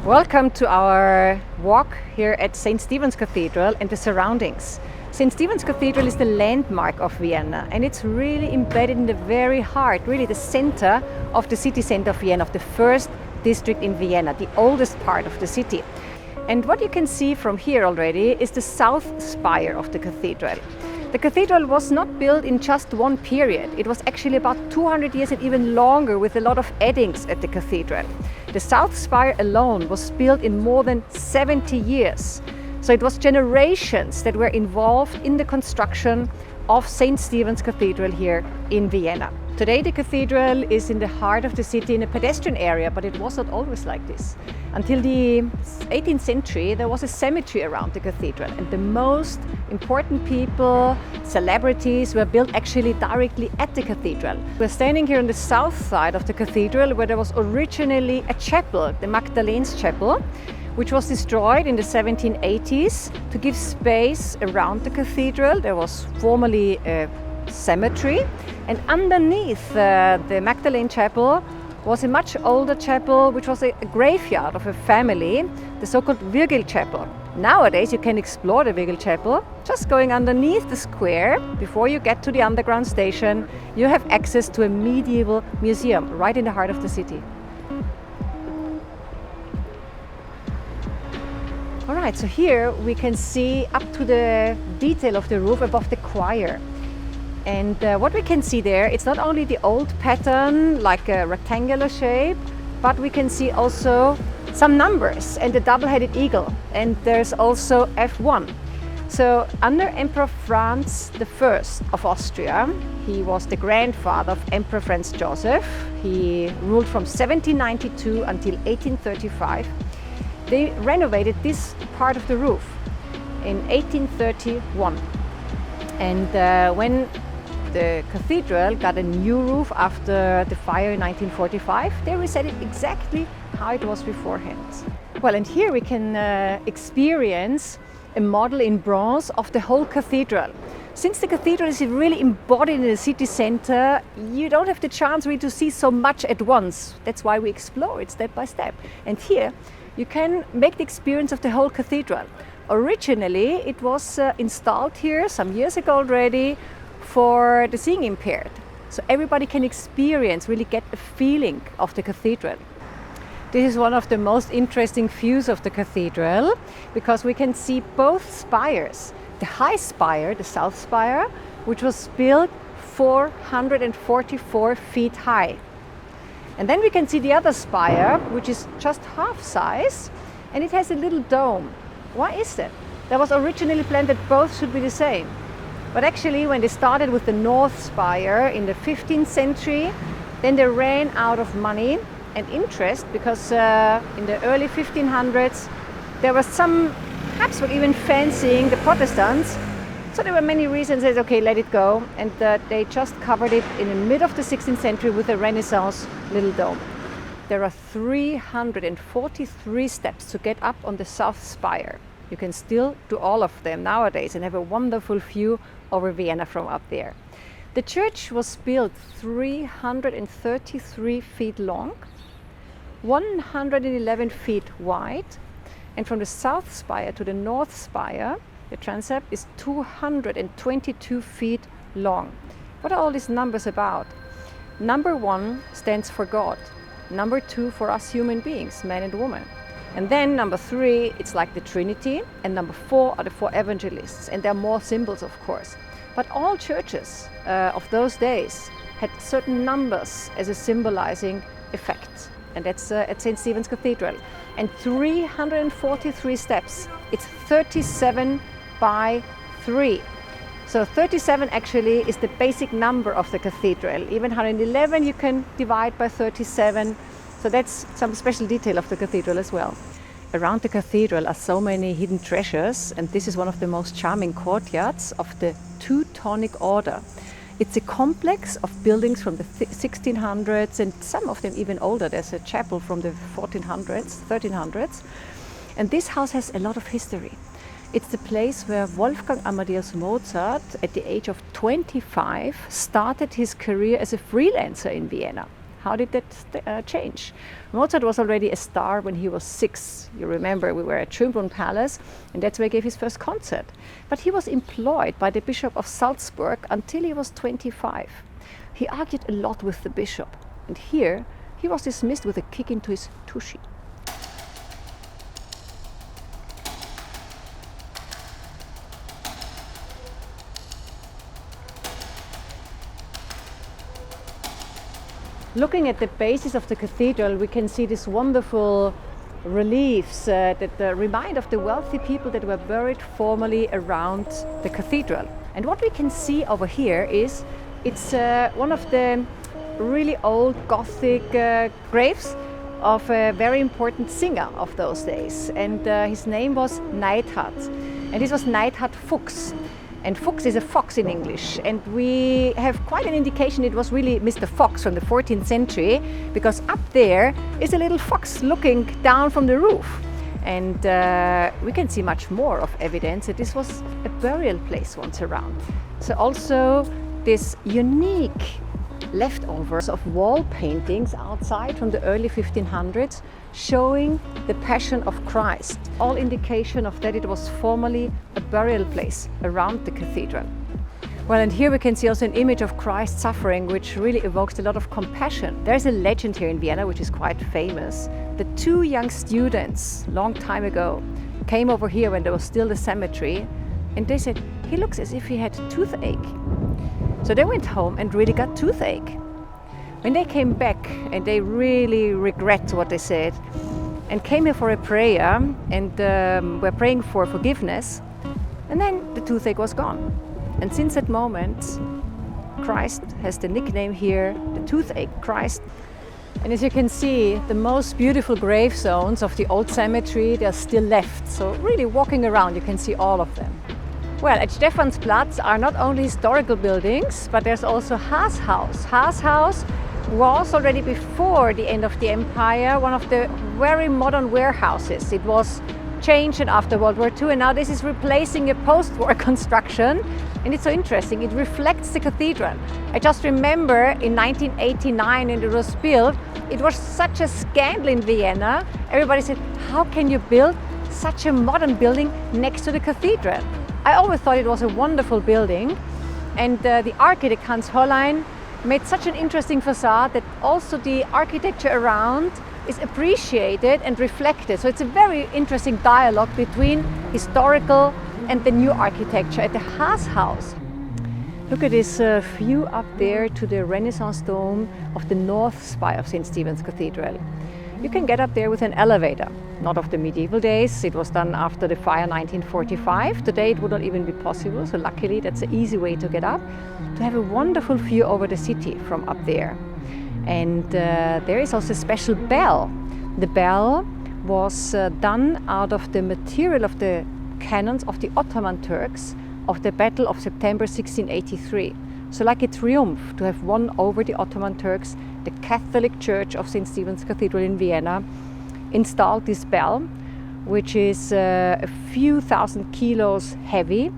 Welcome to our walk here at St. Stephen's Cathedral and the surroundings. St. Stephen's Cathedral is the landmark of Vienna, and it's really embedded in the very heart, really the center of the city center of Vienna, of the first district in Vienna, the oldest part of the city. And what you can see from here already is the south spire of the cathedral. The cathedral was not built in just one period. It was actually about 200 years and even longer, with a lot of addings at the cathedral. The south spire alone was built in more than 70 years. So it was generations that were involved in the construction of St. Stephen's Cathedral here in Vienna. Today the cathedral is in the heart of the city in a pedestrian area, but it was not always like this. Until the 18th century there was a cemetery around the cathedral, and the most important people, celebrities, were built actually directly at the cathedral. We're standing here on the south side of the cathedral, where there was originally a chapel, the Magdalene's Chapel, which was destroyed in the 1780s to give space around the cathedral. There was formerly a cemetery, and underneath the Magdalene Chapel was a much older chapel, which was a graveyard of a family, the so-called Virgil Chapel. Nowadays you can explore the Virgil Chapel just going underneath the square. Before you get to the underground station, you have access to a medieval museum right in the heart of the city. All right, so here we can see up to the detail of the roof above the choir. And what we can see there, it's not only the old pattern, like a rectangular shape, but we can see also some numbers and the double-headed eagle. And there's also F1. So under Emperor Franz I of Austria, he was the grandfather of Emperor Franz Joseph. He ruled from 1792 until 1835. They renovated this part of the roof in 1831. And when the cathedral got a new roof after the fire in 1945, they reset it exactly how it was beforehand. Well, and here we can experience a model in bronze of the whole cathedral. Since the cathedral is really embodied in the city center, you don't have the chance really to see so much at once. That's why we explore it step by step. And here you can make the experience of the whole cathedral. Originally, it was installed here some years ago already for the seeing impaired. So everybody can experience, really get a feeling of the cathedral. This is one of the most interesting views of the cathedral, because we can see both spires. The high spire, the south spire, which was built 444 feet high. And then we can see the other spire, which is just half size, and it has a little dome. Why is that? That was originally planned that both should be the same. But actually, when they started with the north spire in the 15th century, then they ran out of money and interest, because in the early 1500s there was some, perhaps were even fancying the Protestants. So there were many reasons. They said, okay, let it go, and they just covered it in the mid of the 16th century with a Renaissance little dome. There are 343 steps to get up on the south spire. You can still do all of them nowadays and have a wonderful view over Vienna from up there. The church was built 333 feet long, 111 feet wide, and from the south spire to the north spire, the transept is 222 feet long. What are all these numbers about? Number 1 stands for God. Number 2 for us human beings, man and woman. And then number 3, it's like the Trinity. And number 4 are the 4 evangelists. And there are more symbols, of course. But all churches of those days had certain numbers as a symbolizing effect. And that's at St. Stephen's Cathedral. And 343 steps. It's 37 by 3. So 37 actually is the basic number of the cathedral. Even 111 you can divide by 37. So that's some special detail of the cathedral as well. Around the cathedral are so many hidden treasures, and this is one of the most charming courtyards of the Teutonic Order. It's a complex of buildings from the 1600s, and some of them even older. There's a chapel from the 1300s. And this house has a lot of history. It's the place where Wolfgang Amadeus Mozart, at the age of 25, started his career as a freelancer in Vienna. How did that change? Mozart was already a star when he was 6. You remember, we were at Schönbrunn Palace, and that's where he gave his first concert. But he was employed by the Bishop of Salzburg until he was 25. He argued a lot with the bishop, and here he was dismissed with a kick into his tushy. Looking at the basis of the cathedral, we can see these wonderful reliefs that remind of the wealthy people that were buried formerly around the cathedral. And what we can see over here is it's one of the really old Gothic graves of a very important singer of those days. And his name was Neidhart. And this was Neidhart Fuchs. And Fuchs is a fox in English, and we have quite an indication it was really Mr. Fox from the 14th century, because up there is a little fox looking down from the roof. And we can see much more of evidence that this was a burial place once around. So also this unique leftovers of wall paintings outside from the early 1500s showing the Passion of Christ. All indication of that it was formerly a burial place around the cathedral. Well, and here we can see also an image of Christ suffering, which really evokes a lot of compassion. There's a legend here in Vienna, which is quite famous. The 2 young students, long time ago, came over here when there was still the cemetery, and they said, he looks as if he had toothache. So they went home and really got toothache. When they came back, and they really regret what they said, and came here for a prayer, and were praying for forgiveness, and then the toothache was gone. And since that moment, Christ has the nickname here, the toothache Christ. And as you can see, the most beautiful grave zones of the old cemetery, they are still left. So really walking around, you can see all of them. Well, at Stephansplatz are not only historical buildings, but there's also Haas House. Haas House was already before the end of the empire one of the very modern warehouses. It was changed after World War II, and now this is replacing a post-war construction. And it's so interesting, it reflects the cathedral. I just remember in 1989 when it was built, it was such a scandal in Vienna. Everybody said, how can you build such a modern building next to the cathedral? I always thought it was a wonderful building, and the architect Hans Hollein made such an interesting facade that also the architecture around is appreciated and reflected. So it's a very interesting dialogue between historical and the new architecture at the Haas House. Look at this view up there to the Renaissance dome of the north spire of St. Stephen's Cathedral. You can get up there with an elevator. Not of the medieval days, it was done after the fire 1945. Today it would not even be possible, so luckily that's an easy way to get up, to have a wonderful view over the city from up there. And there is also a special bell. The bell was done out of the material of the cannons of the Ottoman Turks of the Battle of September 1683. So like a triumph to have won over the Ottoman Turks, the Catholic Church of St. Stephen's Cathedral in Vienna installed this bell, which is a few thousand kilos heavy,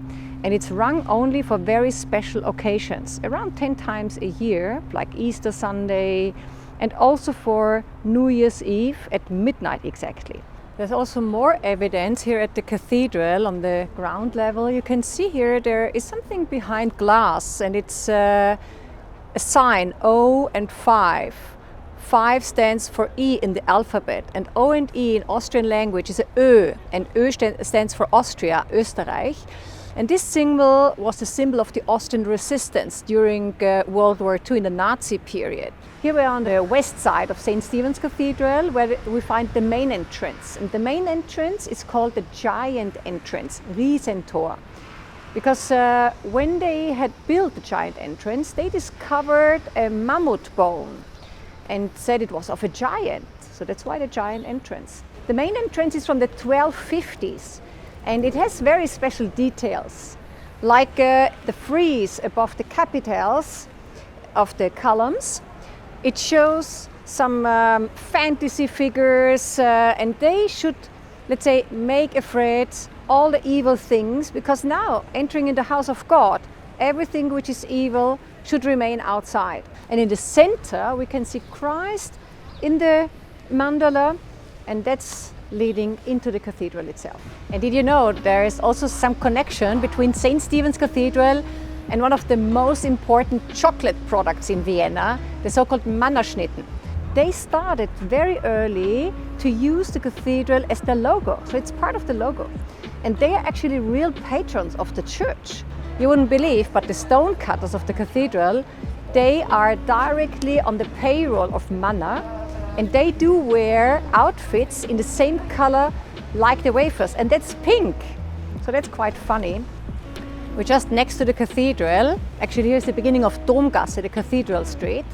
and it's rung only for very special occasions, around 10 times a year, like Easter Sunday, and also for New Year's Eve at midnight exactly. There's also more evidence here at the cathedral on the ground level. You can see here there is something behind glass, and it's a sign, O and 5. 5 stands for E in the alphabet, and O and E in Austrian language is a Ö, and Ö stands for Austria, Österreich. And this symbol was the symbol of the Austrian resistance during World War II in the Nazi period. Here we are on the west side of St. Stephen's Cathedral, where we find the main entrance. And the main entrance is called the giant entrance, Riesentor. Because when they had built the giant entrance, they discovered a mammoth bone and said it was of a giant. So that's why the giant entrance. The main entrance is from the 1250s, and it has very special details, like the frieze above the capitals of the columns. It shows some fantasy figures, and they should, let's say, make afraid all the evil things, because now entering in the house of God, everything which is evil should remain outside. And in the center we can see Christ in the mandala, and that's leading into the cathedral itself. And did you know there is also some connection between St. Stephen's Cathedral and one of the most important chocolate products in Vienna, the so-called Mannerschnitten. They started very early to use the cathedral as their logo, so it's part of the logo. And they are actually real patrons of the church. You wouldn't believe, but the stone cutters of the cathedral, they are directly on the payroll of Manner, and they do wear outfits in the same color like the wafers, and that's pink. So that's quite funny. We're just next to the cathedral. Actually, here's the beginning of Domgasse, the Cathedral Street.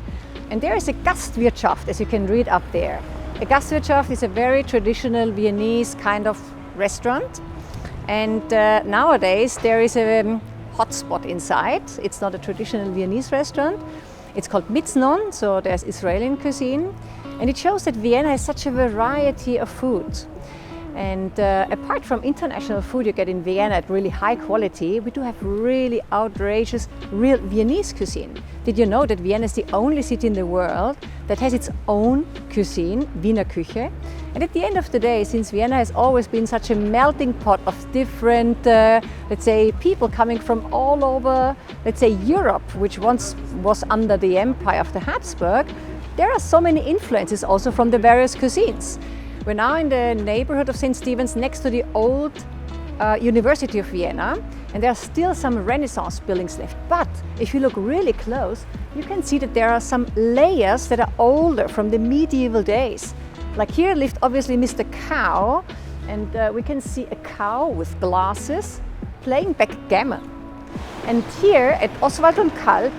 And there is a Gastwirtschaft, as you can read up there. A Gastwirtschaft is a very traditional Viennese kind of restaurant. And nowadays there is a hotspot inside. It's not a traditional Viennese restaurant. It's called Mitznon, so there's Israeli cuisine. And it shows that Vienna has such a variety of food. And apart from international food you get in Vienna at really high quality, we do have really outrageous, real Viennese cuisine. Did you know that Vienna is the only city in the world that has its own cuisine, Wiener Küche? And at the end of the day, since Vienna has always been such a melting pot of different, let's say, people coming from all over, let's say, Europe, which once was under the empire of the Habsburg, there are so many influences also from the various cuisines. We're now in the neighborhood of St. Stephen's next to the old University of Vienna, and there are still some Renaissance buildings left. But if you look really close, you can see that there are some layers that are older from the medieval days. Like here lived obviously Mr. Cow, and we can see a cow with glasses playing backgammon. And here at Oswald und Kalb,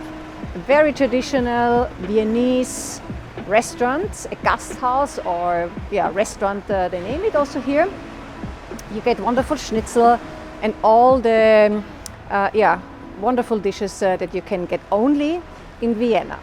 a very traditional Viennese restaurant, a Gasthaus or restaurant, they name it also here. You get wonderful schnitzel and all the wonderful dishes that you can get only in Vienna.